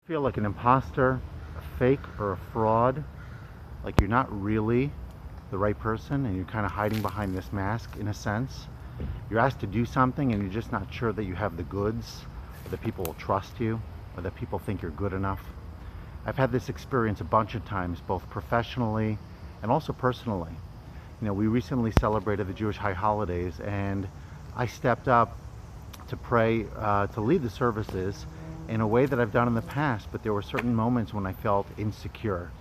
Feel like an imposter, a fake, or a fraud, like you're not really the right person and you're kind of hiding behind this mask in a sense. You're asked to do something and you're just not sure that you have the goods, or that people will trust you, or that people think you're good enough. I've had this experience a bunch of times, both professionally and also personally. You know, we recently celebrated the Jewish high holidays and I stepped up to pray, to lead the services in a way that I've done in the past, but there were certain moments when I felt insecure.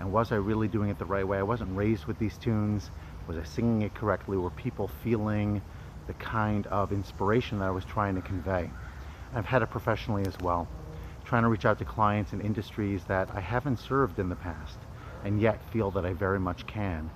And was I really doing it the right way? I wasn't raised with these tunes. Was I singing it correctly? Were people feeling the kind of inspiration that I was trying to convey? I've had it professionally as well, trying to reach out to clients in industries that I haven't served in the past, and yet feel that I very much can.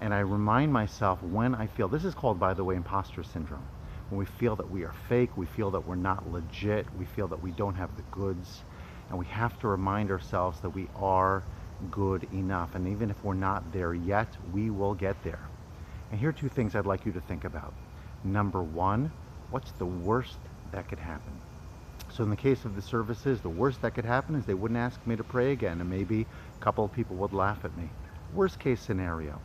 And I remind myself when I feel, this is called, by the way, imposter syndrome. When we feel that we are fake, we feel that we're not legit, we feel that we don't have the goods, and we have to remind ourselves that we are good enough. And even if we're not there yet, we will get there. And here are two things I'd like you to think about. Number one, what's the worst that could happen? So in the case of the services, the worst that could happen is they wouldn't ask me to pray again, and maybe a couple of people would laugh at me. Worst case scenario.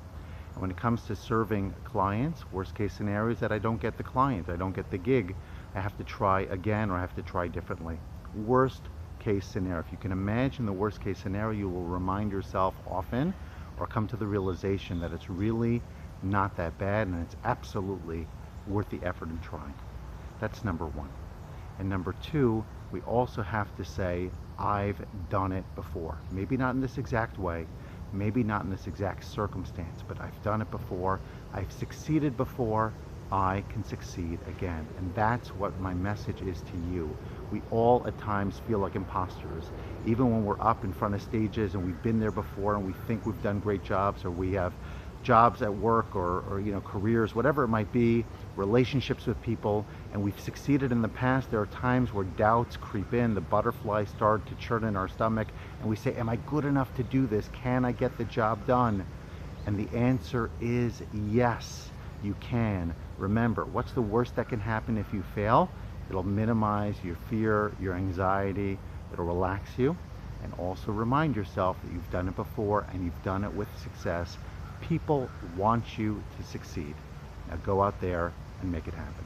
And when it comes to serving clients, worst case scenario is that I don't get the client, I don't get the gig, I have to try again, or I have to try differently. Worst case scenario. If you can imagine the worst case scenario, you will remind yourself often, or come to the realization that it's really not that bad and it's absolutely worth the effort in trying. That's number one. And number two, we also have to say, I've done it before. Maybe not in this exact way, maybe not in this exact circumstance, but I've done it before, I've succeeded before, I can succeed again. And that's what my message is to you. We all at times feel like imposters, even when we're up in front of stages and we've been there before and we think we've done great jobs, or we have jobs at work, or you know, careers, whatever it might be, relationships with people, and we've succeeded in the past. There are times where doubts creep in, the butterflies start to churn in our stomach, and we say, am I good enough to do this? Can I get the job done? And the answer is yes, you can. Remember, what's the worst that can happen if you fail? It'll minimize your fear, your anxiety, it'll relax you, and also remind yourself that you've done it before and you've done it with success. People want you to succeed. Now go out there and make it happen.